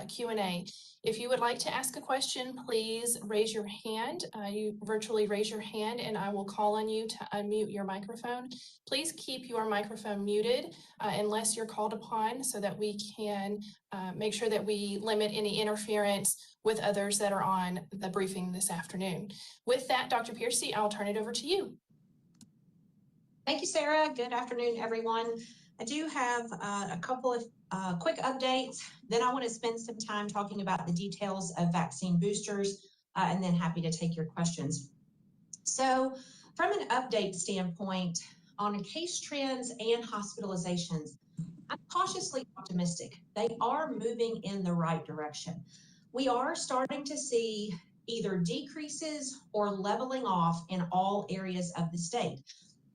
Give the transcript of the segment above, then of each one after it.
Q&A. If you would like to ask a question, please raise your hand. You virtually raise your hand and I will call on you to unmute your microphone. Please keep your microphone muted unless you're called upon so that we can make sure that we limit any interference with others that are on the briefing this afternoon. With that, Dr. Piercy, I'll turn it over to you. Thank you, Sarah. Good afternoon, everyone. I do have a couple of quick updates. Then I want to spend some time talking about the details of vaccine boosters, and then happy to take your questions. So from an update standpoint, on case trends and hospitalizations, I'm cautiously optimistic. They are moving in the right direction. We are starting to see either decreases or leveling off in all areas of the state.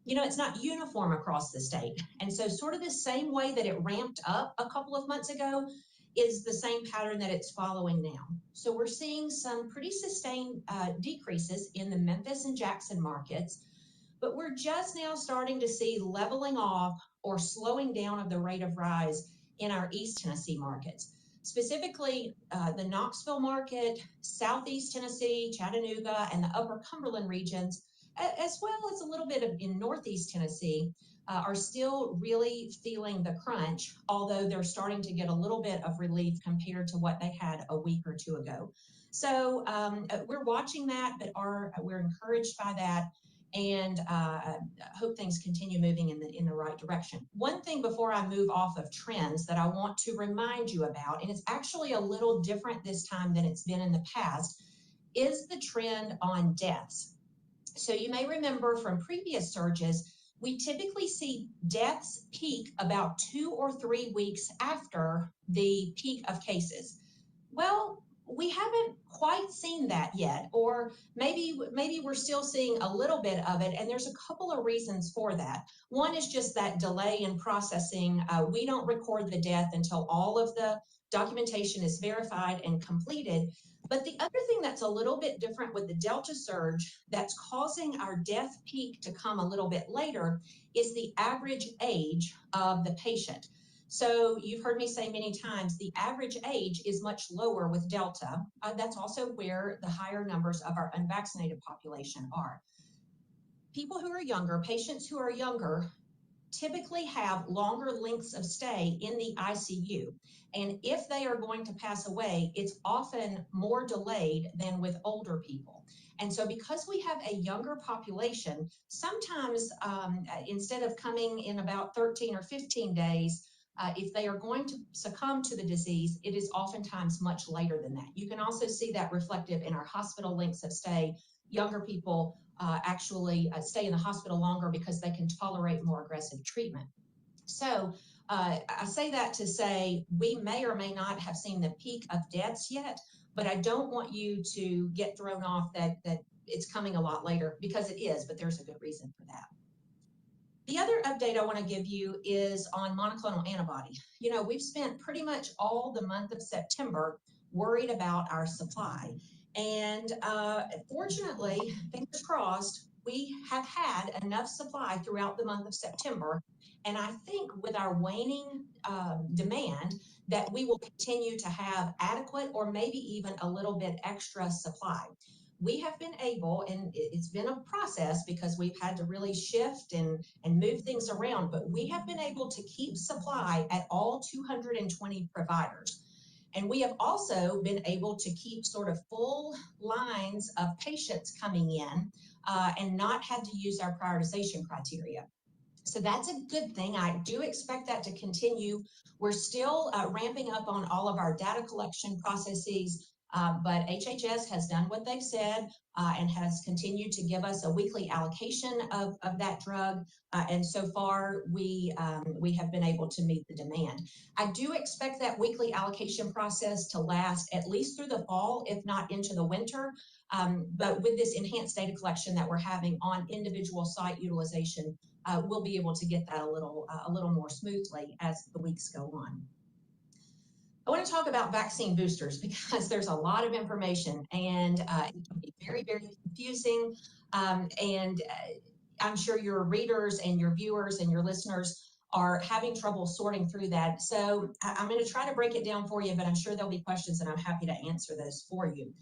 You know, it's not uniform across the state. And so sort of the same way that it ramped up a couple of months ago is the same pattern that it's following now. So we're seeing some pretty sustained decreases in the Memphis and Jackson markets, but we're just now starting to see leveling off or slowing down of the rate of rise in our East Tennessee markets. Specifically, the Knoxville market, Southeast Tennessee, Chattanooga, and the Upper Cumberland regions, as well as a little bit in Northeast Tennessee, are still really feeling the crunch, although they're starting to get a little bit of relief compared to what they had a week or two ago. So we're watching that, but we're encouraged by that, and hope things continue moving in the right direction. One thing before I move off of trends that I want to remind you about, and it's actually a little different this time than it's been in the past, is the trend on deaths. So you may remember from previous surges, we typically see deaths peak about 2 or 3 weeks after the peak of cases. Well, we haven't quite seen that yet, or maybe we're still seeing a little bit of it, and there's a couple of reasons for that. One is just that delay in processing. We don't record the death until all of the documentation is verified and completed. But the other thing that's a little bit different with the Delta surge that's causing our death peak to come a little bit later is the average age of the patient. So you've heard me say many times, the average age is much lower with Delta. That's also where the higher numbers of our unvaccinated population are. People who are younger, patients who are younger, typically have longer lengths of stay in the ICU. And if they are going to pass away, it's often more delayed than with older people. And so because we have a younger population, sometimes instead of coming in about 13 or 15 days, if they are going to succumb to the disease, it is oftentimes much later than that. You can also see that reflective in our hospital lengths of stay. Younger people actually stay in the hospital longer because they can tolerate more aggressive treatment. So I say that to say we may or may not have seen the peak of deaths yet, but I don't want you to get thrown off that it's coming a lot later, because it is, but there's a good reason for that. The other update I want to give you is on monoclonal antibody. You know, we've spent pretty much all the month of September worried about our supply. And fortunately, fingers crossed, we have had enough supply throughout the month of September. And I think with our waning demand, that we will continue to have adequate or maybe even a little bit extra supply. We have been able, and it's been a process because we've had to really shift and move things around, but we have been able to keep supply at all 220 providers. And we have also been able to keep sort of full lines of patients coming in and not had to use our prioritization criteria. So that's a good thing. I do expect that to continue. We're still ramping up on all of our data collection processes, but HHS has done what they've said and has continued to give us a weekly allocation of that drug. And so far, we have been able to meet the demand. I do expect that weekly allocation process to last at least through the fall, if not into the winter. But with this enhanced data collection that we're having on individual site utilization, we'll be able to get that a little more smoothly as the weeks go on. I want to talk about vaccine boosters because there's a lot of information and it can be very, very confusing. And I'm sure your readers and your viewers and your listeners are having trouble sorting through that. So I'm going to try to break it down for you, but I'm sure there'll be questions and I'm happy to answer those for you.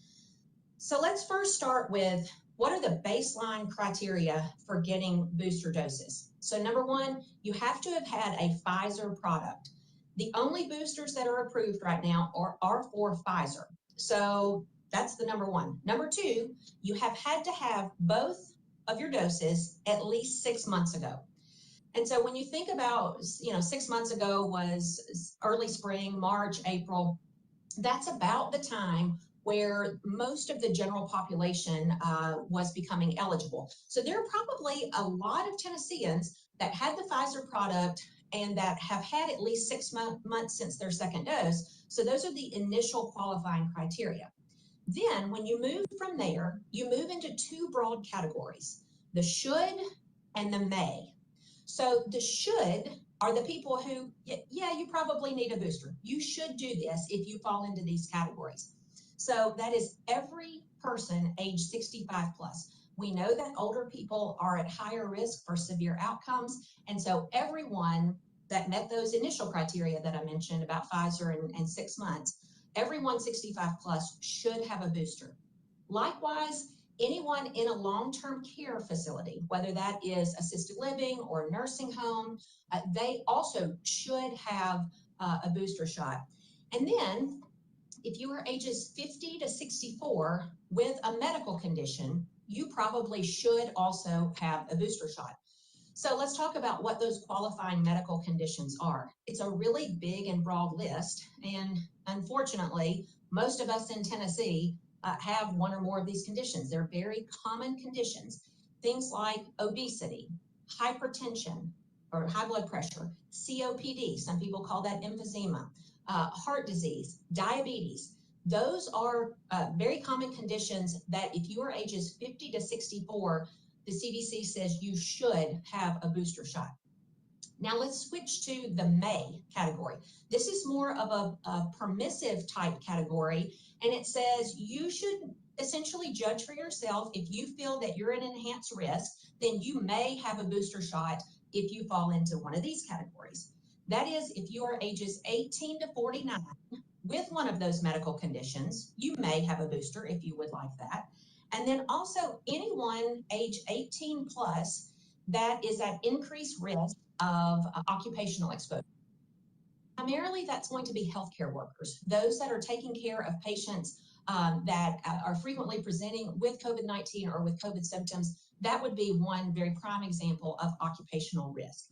So let's first start with, what are the baseline criteria for getting booster doses? So number one, you have to have had a Pfizer product. The only boosters that are approved right now are for Pfizer. So that's the number one. Number two, you have had to have both of your doses at least 6 months ago. And so when you think about, 6 months ago was early spring, March, April, that's about the time where most of the general population was becoming eligible. So there are probably a lot of Tennesseans that had the Pfizer product and that have had at least 6 months since their second dose. So those are the initial qualifying criteria. Then when you move from there, you move into two broad categories, the should and the may. So the should are the people who, yeah, you probably need a booster. You should do this if you fall into these categories. So that is every person age 65 plus. We know that older people are at higher risk for severe outcomes. And so everyone that met those initial criteria that I mentioned about Pfizer and 6 months, everyone 65 plus should have a booster. Likewise, anyone in a long-term care facility, whether that is assisted living or nursing home, they also should have a booster shot. And then if you are ages 50 to 64 with a medical condition, you probably should also have a booster shot. So let's talk about what those qualifying medical conditions are. It's a really big and broad list, and unfortunately, most of us in Tennessee have one or more of these conditions. They're very common conditions. Things like obesity, hypertension, or high blood pressure, COPD, some people call that emphysema, heart disease, diabetes. Those are very common conditions that if you are ages 50 to 64, the CDC says you should have a booster shot. Now let's switch to the may category. This is more of a permissive type category, and it says you should essentially judge for yourself. If you feel that you're at enhanced risk, then you may have a booster shot if you fall into one of these categories. That is, if you are ages 18 to 49 with one of those medical conditions, you may have a booster if you would like that. And then also anyone age 18 plus that is at increased risk of occupational exposure. Primarily, that's going to be healthcare workers, those that are taking care of patients that are frequently presenting with COVID-19 or with COVID symptoms. That would be one very prime example of occupational risk.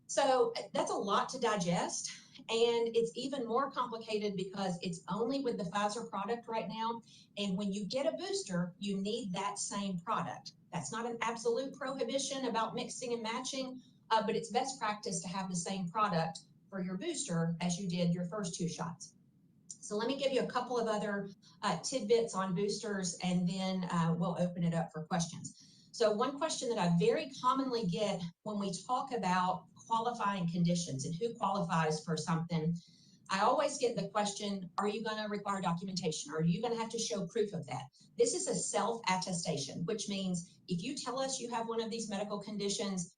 So that's a lot to digest, and it's even more complicated because it's only with the Pfizer product right now. And when you get a booster, you need that same product. That's not an absolute prohibition about mixing and matching, but it's best practice to have the same product for your booster as you did your first two shots. So let me give you a couple of other tidbits on boosters, and then we'll open it up for questions. So one question that I very commonly get when we talk about qualifying conditions and who qualifies for something, I always get the question, are you going to require documentation? Are you going to have to show proof of that? This is a self-attestation, which means if you tell us you have one of these medical conditions,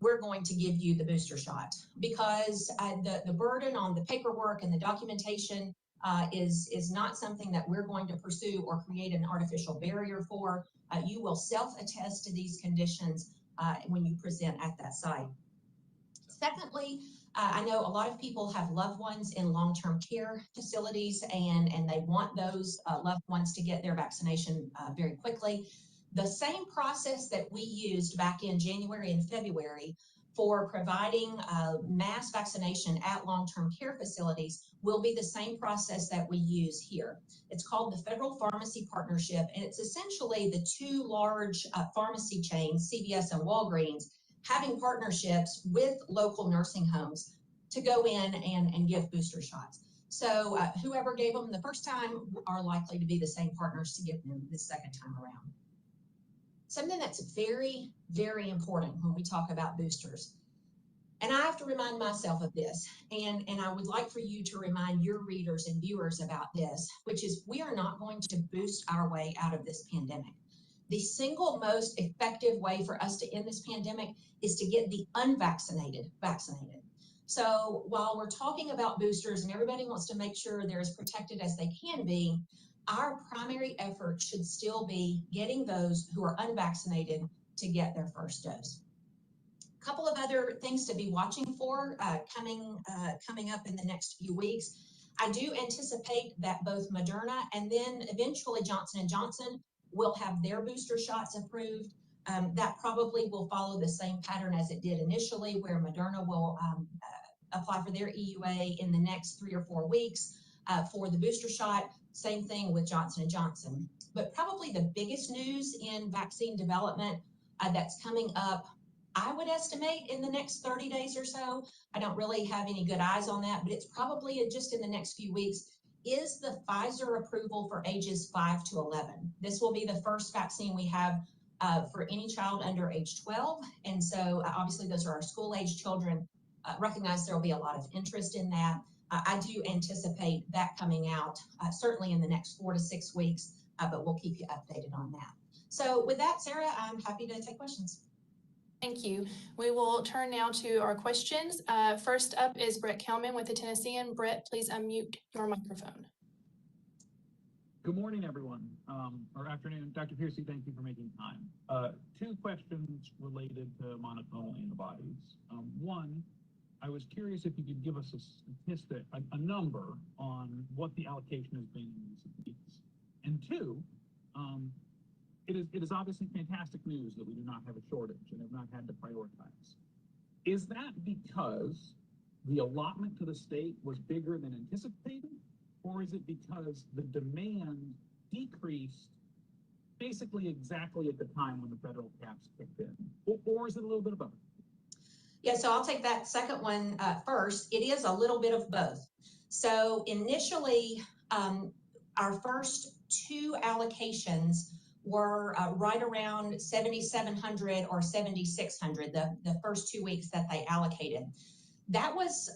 we're going to give you the booster shot, because the burden on the paperwork and the documentation is not something that we're going to pursue or create an artificial barrier for. You will self-attest to these conditions when you present at that site. Secondly, I know a lot of people have loved ones in long-term care facilities, and they want those loved ones to get their vaccination very quickly. The same process that we used back in January and February for providing mass vaccination at long-term care facilities will be the same process that we use here. It's called the Federal Pharmacy Partnership, and it's essentially the two large pharmacy chains, CVS and Walgreens, having partnerships with local nursing homes to go in and give booster shots. So whoever gave them the first time are likely to be the same partners to give them the second time around. Something that's very, very important when we talk about boosters, and I have to remind myself of this, and I would like for you to remind your readers and viewers about this, which is we are not going to boost our way out of this pandemic. The single most effective way for us to end this pandemic is to get the unvaccinated vaccinated. So while we're talking about boosters and everybody wants to make sure they're as protected as they can be, our primary effort should still be getting those who are unvaccinated to get their first dose. A couple of other things to be watching for coming up in the next few weeks. I do anticipate that both Moderna and then eventually Johnson & Johnson will have their booster shots approved. That probably will follow the same pattern as it did initially, where Moderna will apply for their EUA in the next 3 or 4 weeks for the booster shot. Same thing with Johnson & Johnson. But probably the biggest news in vaccine development that's coming up, I would estimate in the next 30 days or so, I don't really have any good eyes on that, but it's probably just in the next few weeks, is the Pfizer approval for ages 5 to 11. This will be the first vaccine we have for any child under age 12. And so obviously those are our school age children. Recognize there will be a lot of interest in that. I do anticipate that coming out certainly in the next 4 to 6 weeks, but we'll keep you updated on that. So with that, Sarah, I'm happy to take questions. Thank you. We will turn now to our questions. First up is Brett Kelman with the Tennessean. Brett, please unmute your microphone. Good morning, everyone, or afternoon. Dr. Piercy, thank you for making time. 2 questions related to monoclonal antibodies. One, I was curious if you could give us a statistic, a number on what the allocation has been in recent weeks. And 2, it is obviously fantastic news that we do not have a shortage and have not had to prioritize. Is that because the allotment to the state was bigger than anticipated, or is it because the demand decreased basically exactly at the time when the federal caps kicked in, or is it a little bit of both? Yeah, so I'll take that second one first. It is a little bit of both. So initially, our first 2 allocations were right around 7,700 or 7,600, the first 2 weeks that they allocated. That was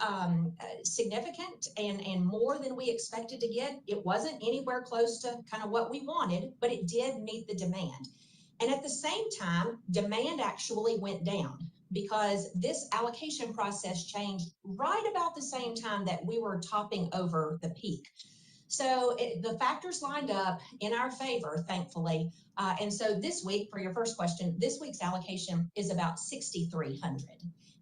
significant and more than we expected to get. It wasn't anywhere close to kind of what we wanted, but it did meet the demand. And at the same time, demand actually went down because this allocation process changed right about the same time that we were topping over the peak. So the factors lined up in our favor, thankfully. And so this week, for your first question, this week's allocation is about 6,300.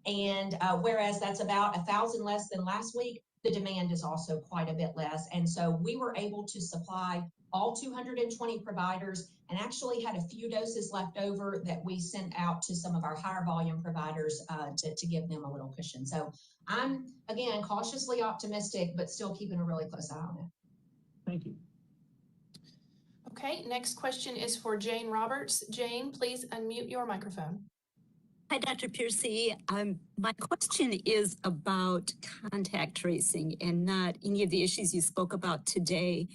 And whereas that's about 1,000 less than last week, the demand is also quite a bit less. And so we were able to supply all 220 providers and actually had a few doses left over that we sent out to some of our higher volume providers to give them a little cushion. So I'm, again, cautiously optimistic, but still keeping a really close eye on it. Thank you. Okay, next question is for Jane Roberts. Jane, please unmute your microphone. Hi, Dr. Piercy. My question is about contact tracing and not any of the issues you spoke about today.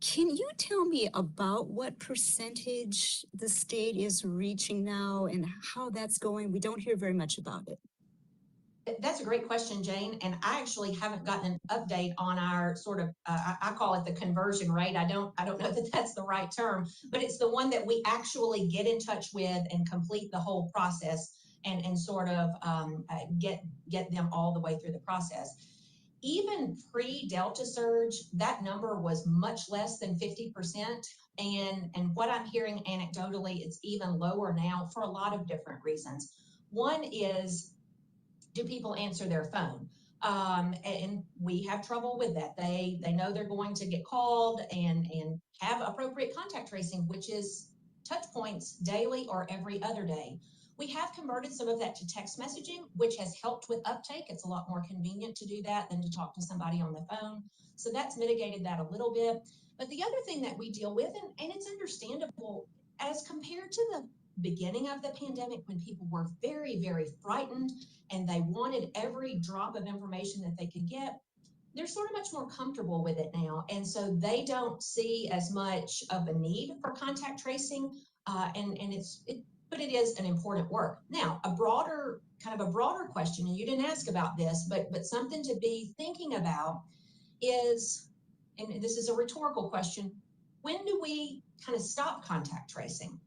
Can you tell me about what percentage the state is reaching now and how that's going? We don't hear very much about it. That's a great question, Jane. And I actually haven't gotten an update on our sort of, I call it the conversion rate. I don't know that that's the right term, but it's the one that we actually get in touch with and complete the whole process and sort of get them all the way through the process. Even pre-Delta surge, that number was much less than 50%. And what I'm hearing anecdotally, it's even lower now for a lot of different reasons. One is, do people answer their phone? And we have trouble with that. They know they're going to get called and have appropriate contact tracing, which is touch points daily or every other day. We have converted some of that to text messaging, which has helped with uptake. It's a lot more convenient to do that than to talk to somebody on the phone. So that's mitigated that a little bit. But the other thing that we deal with, and it's understandable, as compared to the beginning of the pandemic when people were very, very frightened and they wanted every drop of information that they could get, they're sort of much more comfortable with it now. And so they don't see as much of a need for contact tracing. But it is an important work. Now, a broader question, and you didn't ask about this, but something to be thinking about is, and this is a rhetorical question, when do we kind of stop contact tracing?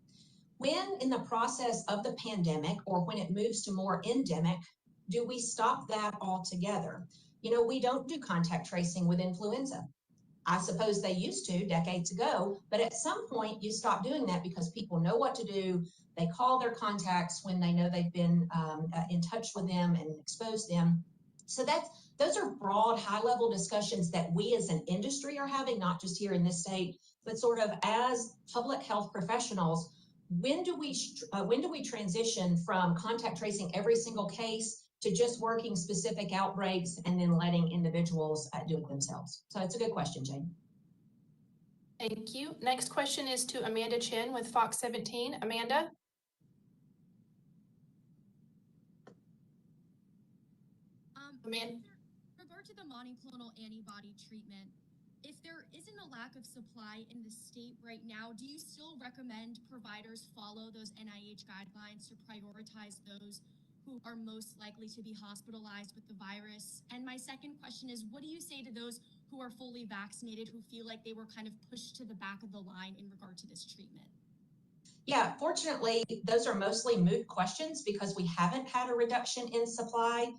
When in the process of the pandemic or when it moves to more endemic, Do we stop that altogether? You know, we don't do contact tracing with influenza. I suppose they used to decades ago, but at some point you stop doing that because people know what to do. They call their contacts when they know they've been in touch with them and exposed them. So those are broad, high-level discussions that we as an industry are having, not just here in this state, but sort of as public health professionals. When do we transition from contact tracing every single case to just working specific outbreaks and then letting individuals do it themselves? So it's a good question, Jane. Thank you. Next question is to Amanda Chin with Fox 17. Amanda? Amanda? With regard to the monoclonal antibody treatment, if there isn't a lack of supply in the state right now, do you still recommend providers follow those NIH guidelines to prioritize those who are most likely to be hospitalized with the virus? And my second question is, what do you say to those who are fully vaccinated who feel like they were kind of pushed to the back of the line in regard to this treatment? Yeah, fortunately, those are mostly moot questions because we haven't had a reduction in supply.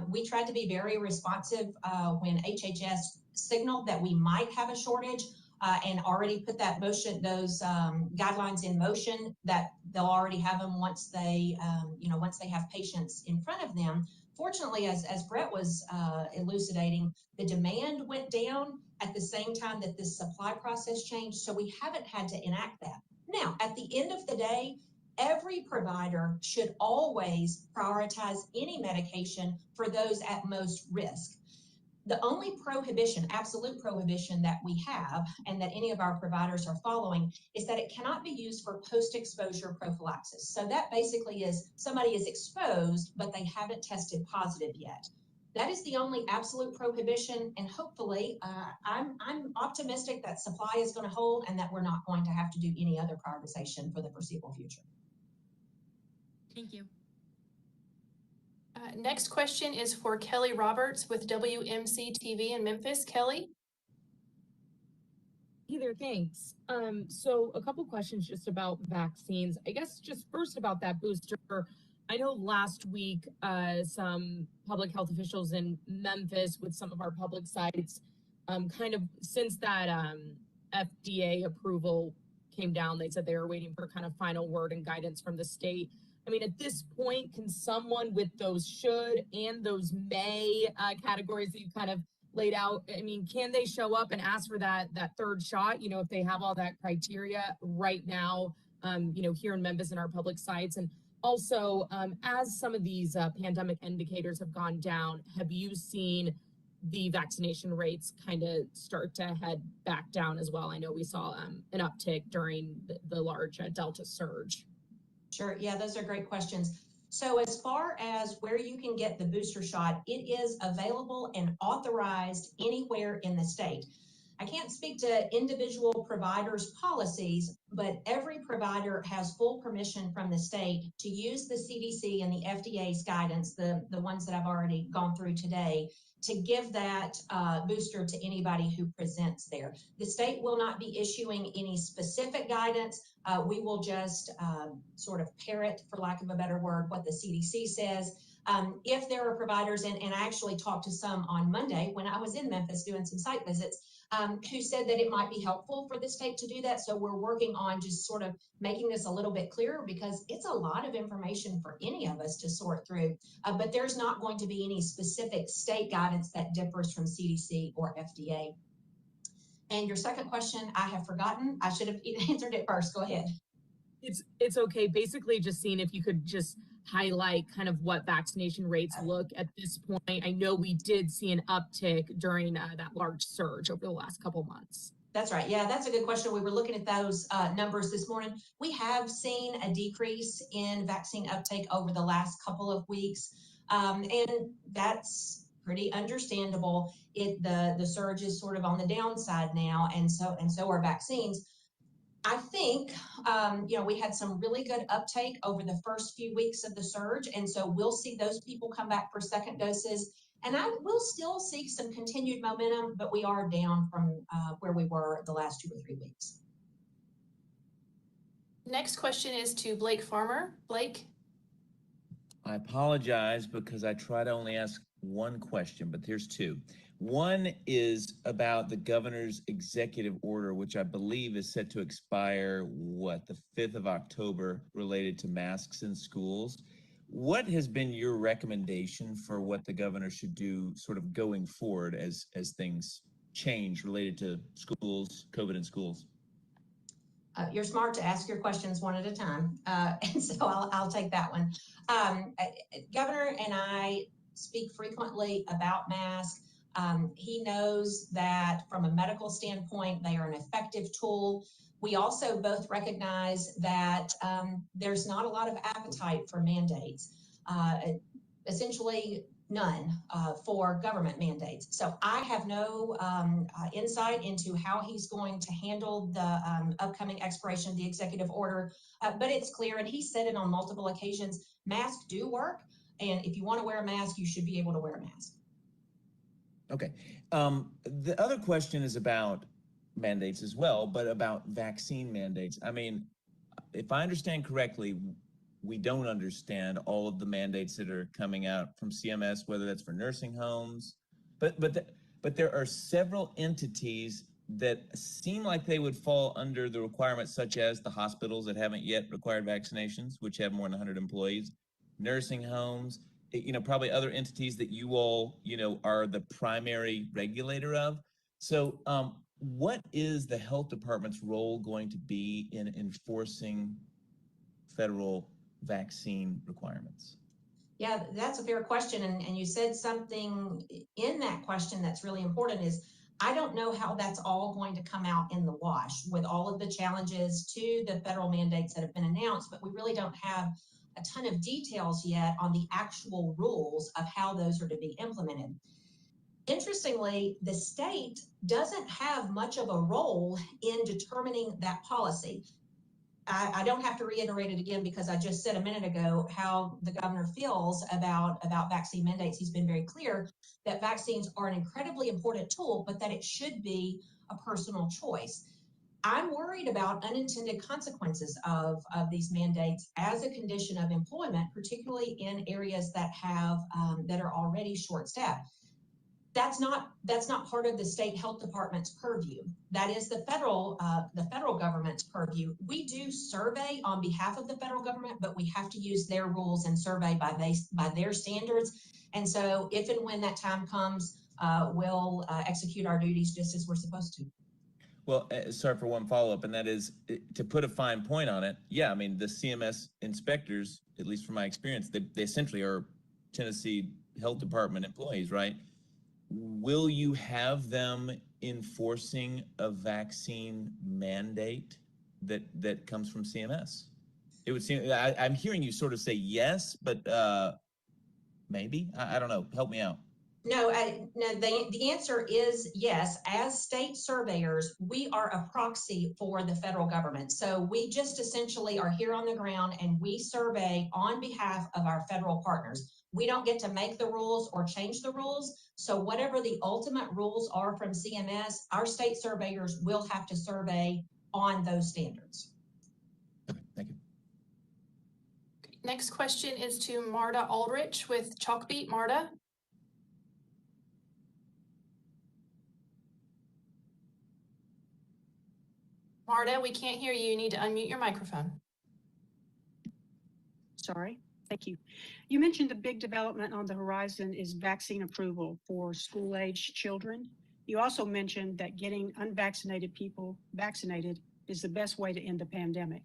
We tried to be very responsive when HHS signaled that we might have a shortage and already put those guidelines in motion, that they'll already have them once they have patients in front of them. Fortunately, as Brett was elucidating, the demand went down at the same time that this supply process changed, so we haven't had to enact that. Now, at the end of the day, every provider should always prioritize any medication for those at most risk. The only prohibition, absolute prohibition that we have and that any of our providers are following is that it cannot be used for post-exposure prophylaxis. So that basically is somebody is exposed, but they haven't tested positive yet. That is the only absolute prohibition, and hopefully, I'm optimistic that supply is going to hold and that we're not going to have to do any other prioritization for the foreseeable future. Thank you. Next question is for Kelly Roberts with WMC TV in Memphis. Kelly? Hey there, thanks. So a couple questions just about vaccines. I guess just first about that booster. I know last week some public health officials in Memphis with some of our public sites kind of since that FDA approval came down, they said they were waiting for kind of final word and guidance from the state. I mean, at this point, can someone with those should and those may categories that you kind of laid out, I mean, can they show up and ask for that third shot, you know, if they have all that criteria right now, you know, here in Memphis and our public sites? And also, as some of these pandemic indicators have gone down, have you seen the vaccination rates kind of start to head back down as well? I know we saw an uptick during the large Delta surge. Sure. Yeah, those are great questions. So as far as where you can get the booster shot, it is available and authorized anywhere in the state. I can't speak to individual providers' policies, but every provider has full permission from the state to use the CDC and the FDA's guidance, the ones that I've already gone through today, to give that booster to anybody who presents there. The state will not be issuing any specific guidance. We will just sort of parrot, for lack of a better word, what the CDC says. If there are providers, and I actually talked to some on Monday when I was in Memphis doing some site visits, who said that it might be helpful for the state to do that. So we're working on just sort of making this a little bit clearer because it's a lot of information for any of us to sort through. But there's not going to be any specific state guidance that differs from CDC or FDA. And your second question, I have forgotten. I should have answered it first. Go ahead. It's okay. Basically, just seeing if you could just highlight kind of what vaccination rates look at this point. I know we did see an uptick during that large surge over the last couple months. That's right. Yeah, that's a good question. We were looking at those numbers this morning. We have seen a decrease in vaccine uptake over the last couple of weeks, and that's pretty understandable. The surge is sort of on the downside now, and so are vaccines. I think, we had some really good uptake over the first few weeks of the surge, and so we'll see those people come back for second doses. And I will still see some continued momentum, but we are down from where we were the last 2 or 3 weeks. Next question is to Blake Farmer. Blake? I apologize because I try to only ask one question, but here's two. One is about the governor's executive order, which I believe is set to expire, the 5th of October, related to masks in schools. What has been your recommendation for what the governor should do sort of going forward as things change related to schools, COVID in schools? You're smart to ask your questions one at a time, and so I'll take that one. Governor and I speak frequently about masks. He knows that from a medical standpoint, they are an effective tool. We also both recognize that there's not a lot of appetite for mandates, essentially none for government mandates. So I have no insight into how he's going to handle the upcoming expiration of the executive order, but it's clear, and he said it on multiple occasions, masks do work, and if you want to wear a mask, you should be able to wear a mask. Okay. The other question is about mandates as well, but about vaccine mandates. I mean, if I understand correctly, we don't understand all of the mandates that are coming out from CMS, whether that's for nursing homes, but there are several entities that seem like they would fall under the requirements, such as the hospitals that haven't yet required vaccinations, which have more than 100 employees, nursing homes, probably other entities that you all, are the primary regulator of. So what is the health department's role going to be in enforcing federal vaccine requirements? Yeah, that's a fair question. And you said something in that question that's really important is I don't know how that's all going to come out in the wash with all of the challenges to the federal mandates that have been announced, but we really don't have a ton of details yet on the actual rules of how those are to be implemented. Interestingly, the state doesn't have much of a role in determining that policy. I don't have to reiterate it again because I just said a minute ago how the governor feels about vaccine mandates. He's been very clear that vaccines are an incredibly important tool, but that it should be a personal choice. I'm worried about unintended consequences of these mandates as a condition of employment, particularly in areas that have that are already short-staffed. That's not part of the state health department's purview. That is the federal government's purview. We do survey on behalf of the federal government, but we have to use their rules and survey by their standards. And so if and when that time comes, we'll execute our duties just as we're supposed to. Well, sorry for one follow-up, and that is to put a fine point on it. Yeah, I mean, the CMS inspectors, at least from my experience, they essentially are Tennessee Health Department employees, right? Will you have them enforcing a vaccine mandate that comes from CMS? It would seem I'm hearing you sort of say yes, but maybe I don't know. Help me out. No, the answer is yes. As state surveyors, we are a proxy for the federal government. So we just essentially are here on the ground and we survey on behalf of our federal partners. We don't get to make the rules or change the rules. So whatever the ultimate rules are from CMS, our state surveyors will have to survey on those standards. Okay, thank you. Next question is to Marta Aldrich with Chalkbeat. Marta? Marta, we can't hear you. You need to unmute your microphone. Sorry, thank you. You mentioned the big development on the horizon is vaccine approval for school-age children. You also mentioned that getting unvaccinated people vaccinated is the best way to end the pandemic.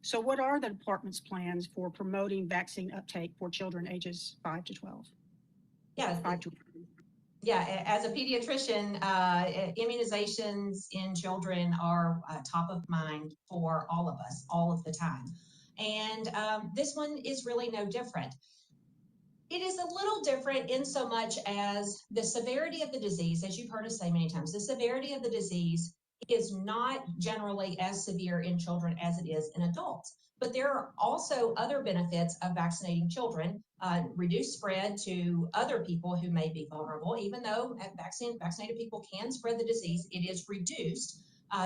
So what are the department's plans for promoting vaccine uptake for children ages 5 to 12? Yeah, 5 to 12. Yeah, as a pediatrician, immunizations in children are top of mind for all of us, all of the time. And this one is really no different. It is a little different in so much as the severity of the disease, as you've heard us say many times, the severity of the disease is not generally as severe in children as it is in adults. But there are also other benefits of vaccinating children, reduced spread to other people who may be vulnerable. Even though vaccinated people can spread the disease, it is reduced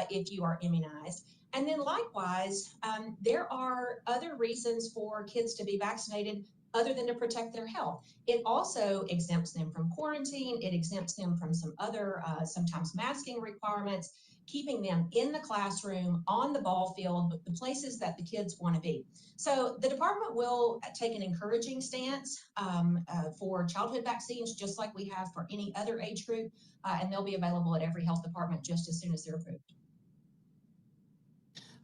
if you are immunized. And then likewise, there are other reasons for kids to be vaccinated other than to protect their health. It also exempts them from quarantine. It exempts them from some other, sometimes masking requirements, keeping them in the classroom, on the ball field, the places that the kids want to be. So the department will take an encouraging stance for childhood vaccines, just like we have for any other age group, and they'll be available at every health department just as soon as they're approved.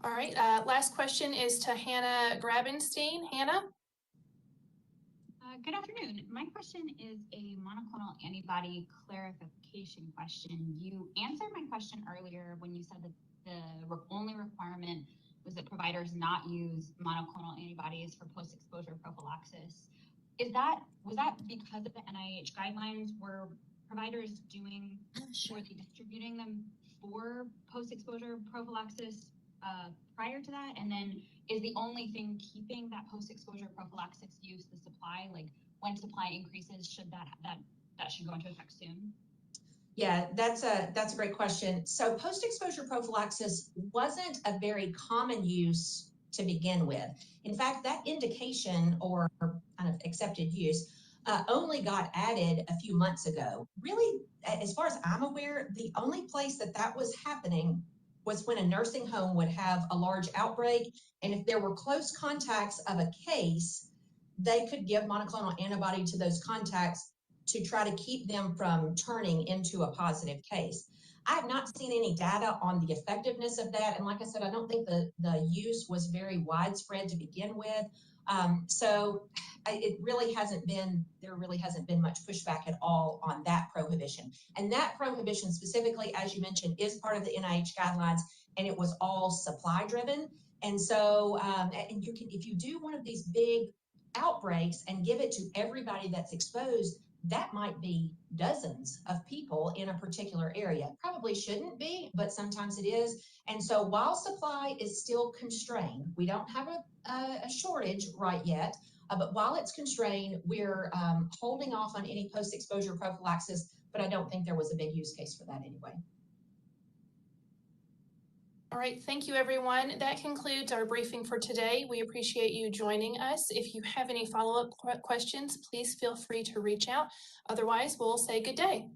All right, last question is to Hannah Grabenstein. Hannah? Good afternoon. My question is a monoclonal antibody clarification question. You answered my question earlier when you said that the only requirement was that providers not use monoclonal antibodies for post-exposure prophylaxis. Was that because of the NIH guidelines? Were providers were they distributing them for post-exposure prophylaxis prior to that? And then is the only thing keeping that post-exposure prophylaxis use the supply? Like when supply increases, should that should go into effect soon? Yeah, that's a great question. So post-exposure prophylaxis wasn't a very common use to begin with. In fact, that indication or kind of accepted use only got added a few months ago. Really, as far as I'm aware, the only place that was happening was when a nursing home would have a large outbreak, and if there were close contacts of a case, they could give monoclonal antibody to those contacts to try to keep them from turning into a positive case. I have not seen any data on the effectiveness of that, and like I said, I don't think the use was very widespread to begin with. There really hasn't been much pushback at all on that prohibition. And that prohibition specifically, as you mentioned, is part of the NIH guidelines, and it was all supply driven. And so, and you can, if you do one of these big outbreaks and give it to everybody that's exposed, that might be dozens of people in a particular area. Probably shouldn't be, but sometimes it is. And so while supply is still constrained, we don't have a shortage right yet, but while it's constrained, we're holding off on any post-exposure prophylaxis, but I don't think there was a big use case for that anyway. All right, thank you, everyone. That concludes our briefing for today. We appreciate you joining us. If you have any follow-up questions, please feel free to reach out. Otherwise, we'll say good day.